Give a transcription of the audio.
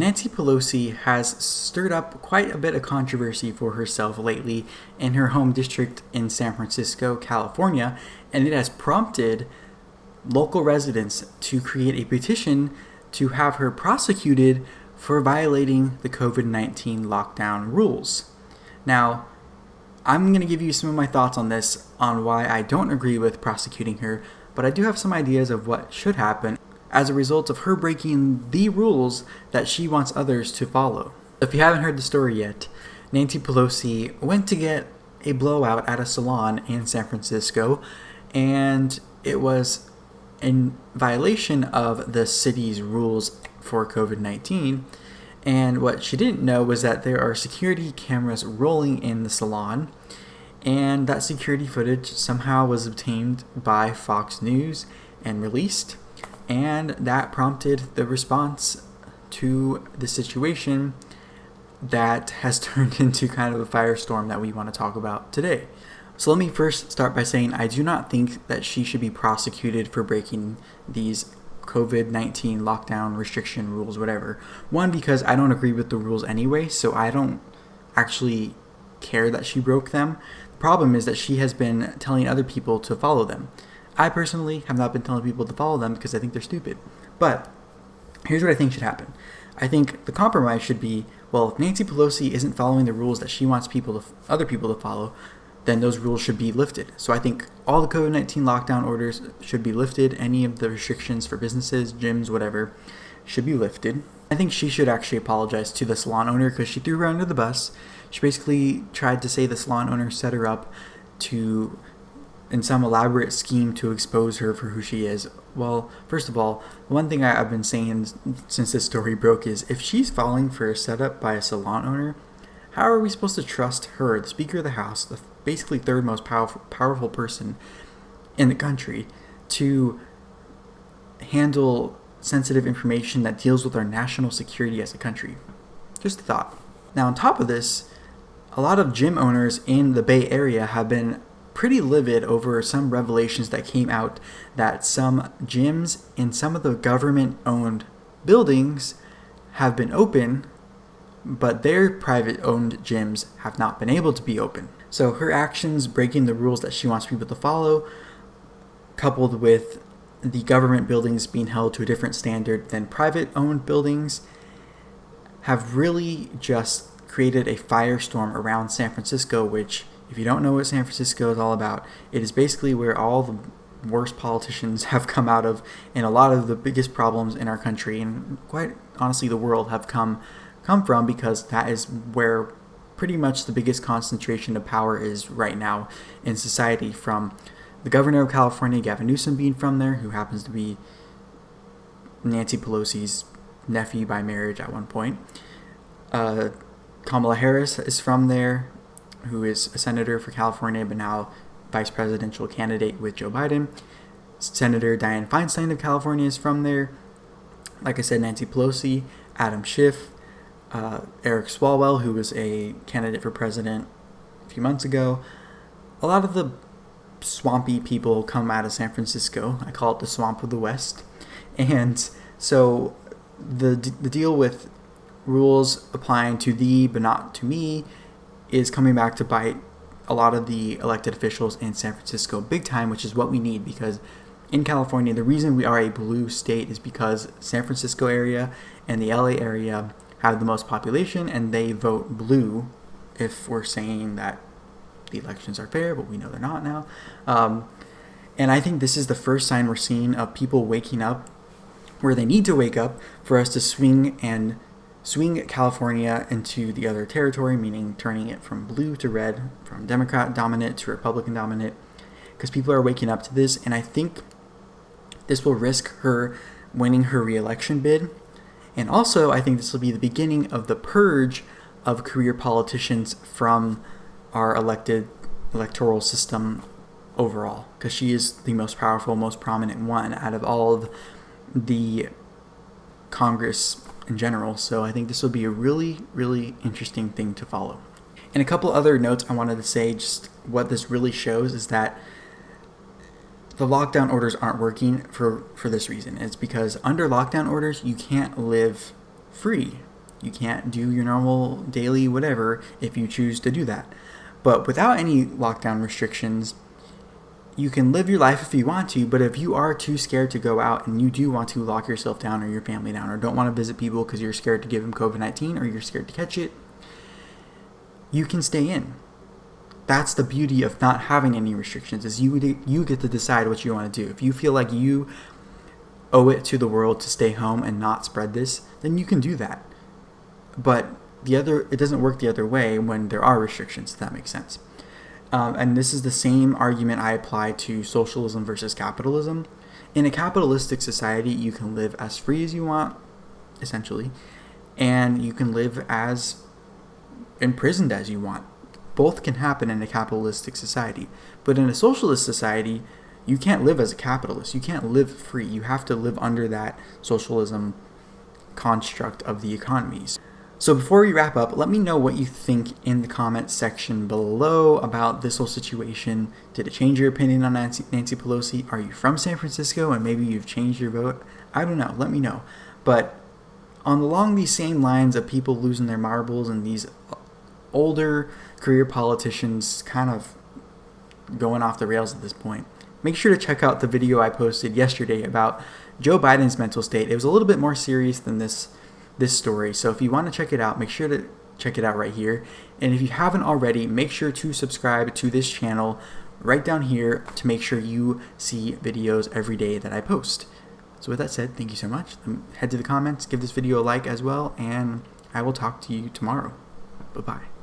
Nancy Pelosi has stirred up quite a bit of controversy for herself lately in her home district in San Francisco, California, and it has prompted local residents to create a petition to have her prosecuted for violating the COVID-19 lockdown rules. Now, I'm going to give you some of my thoughts on this, on why I don't agree with prosecuting her, but I do have some ideas of what should happen as a result of her breaking the rules that she wants others to follow. If you haven't heard the story yet, Nancy Pelosi went to get a blowout at a salon in San Francisco, and it was in violation of the city's rules for COVID-19. And what she didn't know was that there are security cameras rolling in the salon, and that security footage somehow was obtained by Fox News and released, and that prompted the response to the situation that has turned into kind of a firestorm that we want to talk about today. So let me first start by saying I do not think that she should be prosecuted for breaking these COVID-19 lockdown restriction rules, whatever. One, because I don't agree with the rules anyway, so I don't actually care that she broke them. The problem is that she has been telling other people to follow them. I personally have not been telling people to follow them because I think they're stupid. But here's what I think should happen. I think the compromise should be, well, if Nancy Pelosi isn't following the rules that she wants other people to follow, then those rules should be lifted. So I think all the COVID-19 lockdown orders should be lifted. Any of the restrictions for businesses, gyms, whatever, should be lifted. I think she should actually apologize to the salon owner because she threw her under the bus. She basically tried to say the salon owner set her up in some elaborate scheme to expose her for who she is. Well, first of all, one thing I've been saying since this story broke is if she's falling for a setup by a salon owner, how are we supposed to trust her, the Speaker of the House, the basically third most powerful person in the country, to handle sensitive information that deals with our national security as a country? Just a thought. Now, on top of this, a lot of gym owners in the Bay Area have been pretty livid over some revelations that came out that some gyms in some of the government-owned buildings have been open, but their private-owned gyms have not been able to be open. So her actions breaking the rules that she wants people to follow, coupled with the government buildings being held to a different standard than private-owned buildings, have really just created a firestorm around San Francisco, which, if you don't know what San Francisco is all about, it is basically where all the worst politicians have come out of, and a lot of the biggest problems in our country, and quite honestly the world, have come from, because that is where pretty much the biggest concentration of power is right now in society, from the governor of California, Gavin Newsom, being from there, who happens to be Nancy Pelosi's nephew by marriage at one point. Kamala Harris is from there, who is a senator for California, but now vice presidential candidate with Joe Biden. Senator Dianne Feinstein of California is from there. Like I said, Nancy Pelosi, Adam Schiff, Eric Swalwell, who was a candidate for president a few months ago. A lot of the swampy people come out of San Francisco. I call it the swamp of the West. And so the deal with rules applying to thee but not to me is coming back to bite a lot of the elected officials in San Francisco big time, which is what we need, because in California, the reason we are a blue state is because San Francisco area and the LA area have the most population, and they vote blue if we're saying that the elections are fair, but we know they're not now. And I think this is the first sign we're seeing of people waking up where they need to wake up for us to swing California into the other territory, meaning turning it from blue to red, from Democrat dominant to Republican dominant, because people are waking up to this, and I think this will risk her winning her re-election bid. And also, I think this will be the beginning of the purge of career politicians from our electoral system overall, because she is the most powerful, most prominent one out of all of the Congress in general. So I think this will be a really, really interesting thing to follow. And a couple other notes I wanted to say, just what this really shows is that the lockdown orders aren't working for this reason. It's because under lockdown orders, you can't live free. You can't do your normal daily whatever if you choose to do that. But without any lockdown restrictions, you can live your life if you want to, but if you are too scared to go out and you do want to lock yourself down or your family down or don't want to visit people because you're scared to give them COVID-19 or you're scared to catch it, you can stay in. That's the beauty of not having any restrictions, is you get to decide what you want to do. If you feel like you owe it to the world to stay home and not spread this, then you can do that. But it doesn't work the other way when there are restrictions, if that makes sense. And this is the same argument I apply to socialism versus capitalism. In a capitalistic society, you can live as free as you want, essentially, and you can live as imprisoned as you want. Both can happen in a capitalistic society. But in a socialist society, you can't live as a capitalist. You can't live free. You have to live under that socialism construct of the economies. So before we wrap up, let me know what you think in the comments section below about this whole situation. Did it change your opinion on Nancy Pelosi? Are you from San Francisco and maybe you've changed your vote? I don't know. Let me know. But along these same lines of people losing their marbles and these older career politicians kind of going off the rails at this point, make sure to check out the video I posted yesterday about Joe Biden's mental state. It was a little bit more serious than this story. So if you want to check it out, make sure to check it out right here. And if you haven't already, make sure to subscribe to this channel right down here to make sure you see videos every day that I post. So with that said, thank you so much. Head to the comments, give this video a like as well, and I will talk to you tomorrow. Bye-bye.